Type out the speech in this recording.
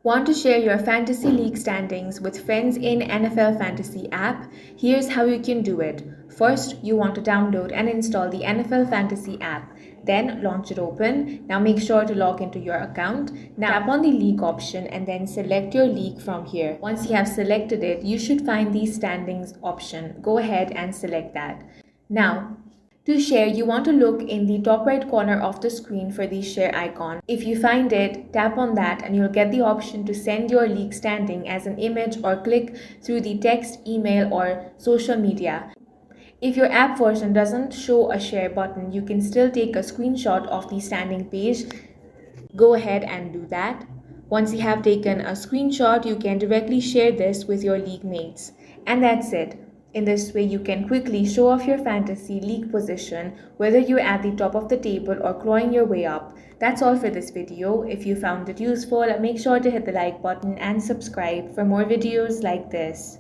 Want to share your fantasy league standings with friends in NFL Fantasy app? Here's how you can do it. First, you want to download and install the NFL Fantasy app. Then launch it open. Now make sure to log into your account. Now tap on the league option and then select your league from here. Once you have selected it, you should find the standings option. Go ahead and select that. Now, to share, you want to look in the top right corner of the screen for the share icon. If you find it, tap on that and you'll get the option to send your league standing as an image or click through the text, email, or social media. If your app version doesn't show a share button, you can still take a screenshot of the standing page. Go ahead and do that. Once you have taken a screenshot, you can directly share this with your league mates. And that's it. In this way, you can quickly show off your fantasy league position, whether you're at the top of the table or clawing your way up. That's all for this video. If you found it useful, make sure to hit the like button and subscribe for more videos like this.